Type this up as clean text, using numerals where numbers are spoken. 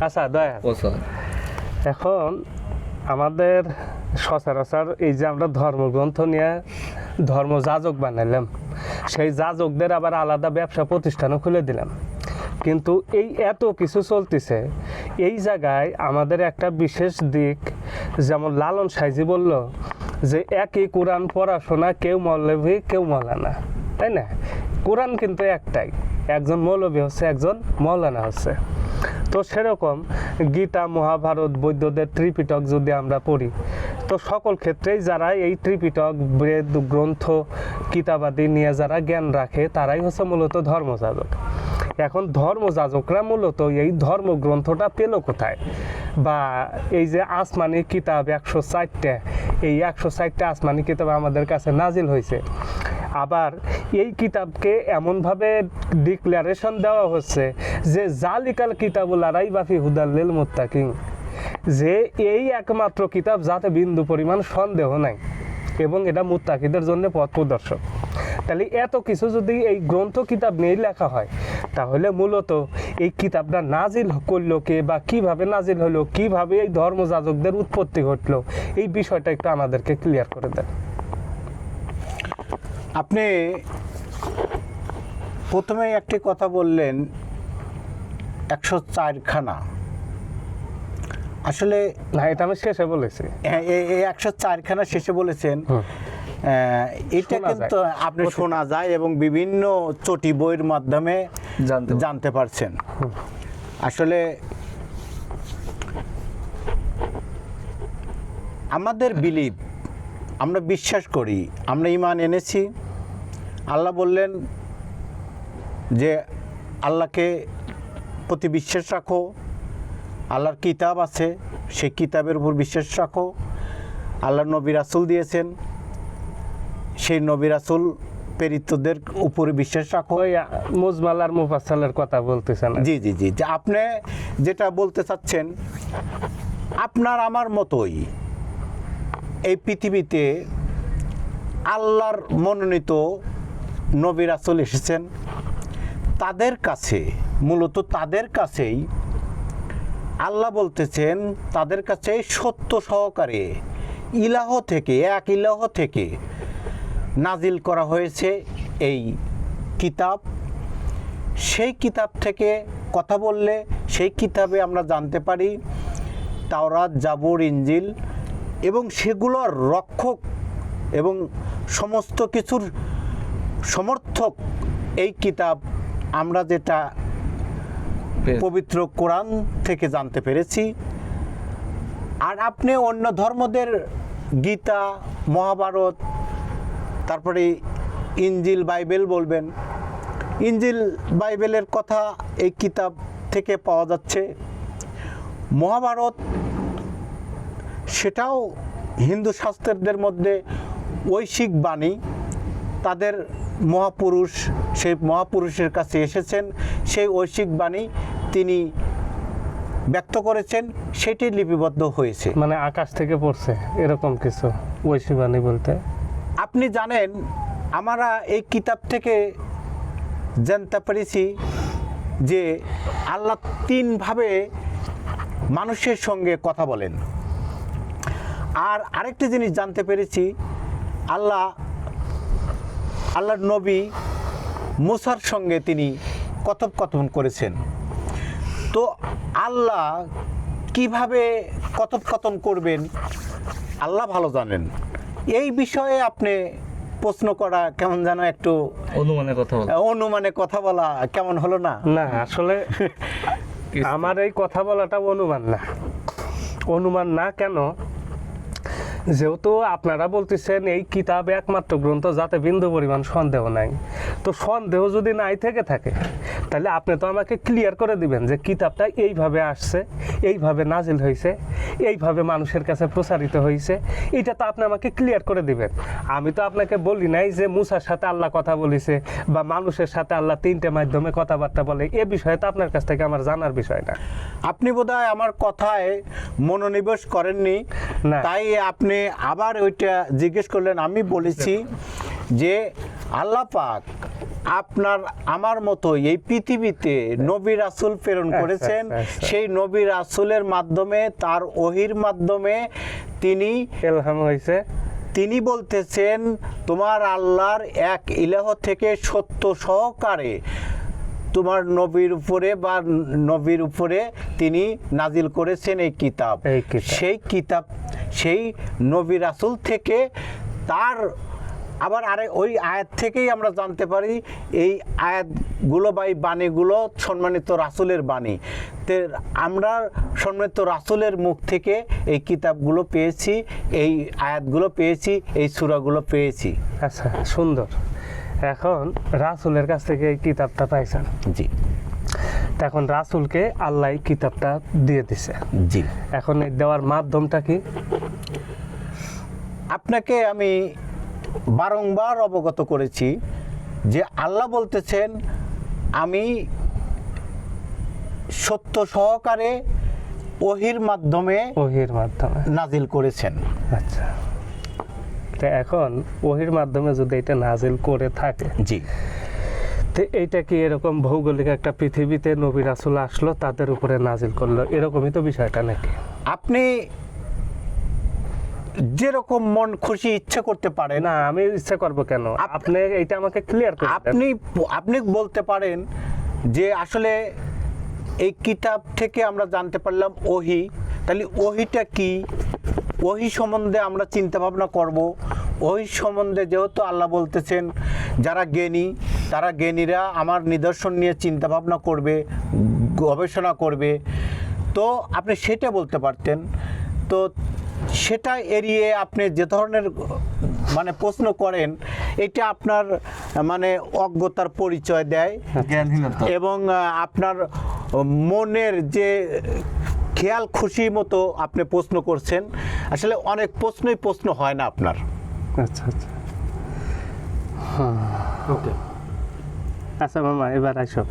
আচ্ছা দয়া, এখন আমাদের সচরাচর এই যে আমরা ধর্মগ্রন্থ নিয়ে ধর্মযাজক বানাইলাম, সেই যাজকদের আবার আলাদা ব্যবসা প্রতিষ্ঠানও খুলে দিলাম, কিন্তু এই এত কিছু চলতেছে, এই জায়গায় আমাদের একটা বিশেষ দিক, যেমন লালন সাইজি বলল যে একই কোরআন পড়াশোনা, কেউ মৌলভী কেউ মৌলানা, তাই না? কোরআন কিন্তু একটাই, একজন মৌলভী হচ্ছে, একজন মৌলানা হচ্ছে। তো সেরকম গীতা, মহাভারত, বৌদ্ধদের ত্রিপিটক যদি আমরা পড়ি, তো সকল ক্ষেত্রেই যারা এই ত্রিপিটক বেদ গ্রন্থ কিতাবাদি নিয়ে যারা জ্ঞান রাখে, তারাই হচ্ছে মূলত ধর্মযাজক। এখন ধর্মযাজকরা মূলত এই ধর্মগ্রন্থটা পেল কোথায়? বা এই যে আসমানি কিতাব 104টা, এই 104টা আসমানি কিতাব আমাদের কাছে নাজিল হয়েছে, আবার এই কিতাবকে এমনভাবে ডিক্লারেশন দেওয়া হচ্ছে যে জালিকাল কিতাবুল রাইবা ফিহি হুদাল লিল মুত্তাকিন, যে এই একমাত্র কিতাব যাতে বিন্দু পরিমাণ সন্দেহ নাই, এবং এটা মুত্তাকিদের জন্য পথ প্রদর্শক। তাহলে এত কিছু যদি এই গ্রন্থ কিতাব নিয়েই লেখা হয়, তাহলে মূলত এই কিতাবটা নাজিল করলো কে, বা কিভাবে নাজিল হলো, কিভাবে এই ধর্মযাজকদের উৎপত্তি ঘটলো, এই বিষয়টা একটু আমাদেরকে ক্লিয়ার করে দেন। আপনি প্রথমে একটি কথা বললেন 104খানা, আসলে না, এটা আমি শেষে বলেছি। এই 104খানা শেষে বলেছেন, এটা কিন্তু আপনি শোনা যায় এবং বিভিন্ন চটি বইয়ের মাধ্যমে জানতে পারছেন। আসলে আমাদের বিলিভ, আমরা বিশ্বাস করি, আমরা ঈমান এনেছি। আল্লাহ বললেন যে আল্লাহকে প্রতি বিশ্বাস রাখো, আল্লাহর কিতাব আছে, সেই কিতাবের উপর বিশ্বাস রাখো, আল্লাহর নবী রাসূল দিয়েছেন, সেই নবী রাসূল প্রেরিতদের উপরে বিশ্বাস রাখো। ওই মুজমাল আর মুফাসসালের কথা বলতেছেন? জি জি জি, যে আপনি যেটা বলতে চাচ্ছেন, আপনার আমার মতোই এই পৃথিবীতে আল্লাহর মনোনীত নবী রাসূল এসেছেন, তাদের কাছে, মূলত তাদের কাছেই আল্লাহ বলতেছেন, তাদের কাছে সত্য সহকারে ইলাহ থেকে, এক ইলাহ থেকে নাজিল করা হয়েছে এই কিতাব। সেই কিতাব থেকে কথা বললে সেই কিতাবে আমরা জানতে পারি তাওরাত, জাবুর, ইনজিল, এবং সেগুলোর রক্ষক এবং সমস্ত কিছুর সমর্থক এই কিতাব, আমরা যেটা পবিত্র কোরআন থেকে জানতে পেরেছি। আর আপনি অন্য ধর্মদের গীতা, মহাভারত, তারপরে ইনজিল, বাইবেল বলবেন, ইনজিল বাইবেলের কথা এই কিতাব থেকে পাওয়া যাচ্ছে। মহাভারত, সেটাও হিন্দু শাস্ত্রদের মধ্যে ঐশিক বাণী, তাদের মহাপুরুষ, সেই মহাপুরুষের কাছে এসেছেন, সেই ঐশিক বাণী তিনি ব্যক্ত করেছেন, সেটি লিপিবদ্ধ হয়েছে। মানে আকাশ থেকে পড়ছে এরকম কিছু ঐশী বাণী বলতে? আপনি জানেন, আমরা এই কিতাব থেকে জানতে পেরেছি যে আল্লাহ তিনভাবে মানুষের সঙ্গে কথা বলেন। আর আরেকটি জিনিস জানতে পেরেছি, আল্লাহর নবী মুসার সঙ্গে তিনি কথোপকথন করেছেন। তো আল্লাহ কিভাবে কথোপকথন করবেন আল্লাহ ভালো জানেন। এই বিষয়ে আপনি প্রশ্ন করা কেমন যেন একটু অনুমানে কথা বলা কেমন হলো না? না, আসলে আমার এই কথা বলাটা অনুমান না। কেন? যেহেতু আপনারা বলতেছেন এই কিতাব একমাত্র গ্রন্থ যাতে বিন্দু পরিমাণ সন্দেহ নাই, তো সন্দেহ যদি নাই থেকে থাকে, তাহলে আপনি তো আমাকে ক্লিয়ার করে দিবেন যে কিতাবটা এইভাবে আসছে, এইভাবে নাজিল হয়েছে, এইভাবে মানুষের কাছে প্রচারিত হয়েছে, এটা তো আপনি আমাকে ক্লিয়ার করে দিবেন। আমি তো আপনাকে বলি নাই যে মুসার সাথে আল্লাহ কথা বলেছে বা মানুষের সাথে আল্লাহ তিনটে মাধ্যমে কথাবার্তা বলে, এ বিষয়ে তো আপনার কাছ থেকে আমার জানার বিষয় না। আপনি বোধহয় আমার কথায় মনোনিবেশ করেননি, তাই আপনি আবার ওইটা জিজ্ঞেস করলেন। আমি বলেছি যে আল্লাহ পাক আপনার আমার মতো এই পৃথিবীতে নবী রাসূল প্রেরণ করেছেন, সেই নবী রাসূলের মাধ্যমে, তার ওহির মাধ্যমে তিনি ইলহাম হয়েছে, তিনি বলতেছেন তোমার আল্লাহর এক ইলাহ থেকে সত্য সহকারে তোমার নবীর উপরে বা নবীর উপরে তিনি নাজিল করেছেন এই কিতাব। সেই কিতাব সেই নবী রাসূল থেকে তার আবার ওই আয়াত থেকেই আমরা জানতে পারি এই আয়াতগুলো বা এই বাণীগুলো সম্মানিত রাসূলের বাণী। তো আমরা সম্মানিত রাসূলের মুখ থেকে এই কিতাবগুলো পেয়েছি, এই আয়াতগুলো পেয়েছি, এই সূরাগুলো পেয়েছি। আচ্ছা, সুন্দর। এখন রাসূলের কাছ থেকে এই কিতাবটা পাইছেন। জি। এখন রাসূলকে আল্লাহ কিতাবটা দিয়ে দিছে। জি। এখন এই দেওয়ার মাধ্যমটা কি? আপনাকে আমি বারংবার অবগত করেছি যে আল্লাহ বলতেছেন আমি সত্য সহকারে ওহির মাধ্যমে নাজিল করেছেন। আচ্ছা, তো এখন ওহির মাধ্যমে যদি এটা নাজিল করে থাকে, জি, তো এইটা কি এরকম ভৌগোলিক একটা পৃথিবীতে নবী রাসূল আসলো তাদের উপরে নাজিল করলো, এরকমই তো বিষয়টা নাকি? আপনি যেরকম মন খুশি ইচ্ছা করতে পারেন। না, আমি ইচ্ছা করব কেন? আপনি এইটা আমাকে ক্লিয়ার করে দেন। আপনি বলতে পারেন যে আসলে এই কিতাব থেকে আমরা জানতে পারলাম ওহি, তাহলে ওহিটা কি, ওহি সম্বন্ধে আমরা চিন্তা ভাবনা করব। ওহি সম্বন্ধে যেহেতু আল্লাহ বলতেছেন যারা জ্ঞানী তারা জ্ঞানীরা আমার নিদর্শন নিয়ে চিন্তা ভাবনা করবে, গবেষণা করবে, তো আপনি সেটা বলতে পারতেন। তো সেটা এড়িয়ে আপনি যে ধরনের মানে প্রশ্ন করেন, এটা আপনার মানে অজ্ঞতার পরিচয় দেয় এবং আপনার মনের যে খেয়াল খুশি মতো আপনি প্রশ্ন করছেন। আসলে অনেক প্রশ্ন হয় না আপনার। আচ্ছা আচ্ছা, ওকে। আচ্ছা মামা, এবার আসো।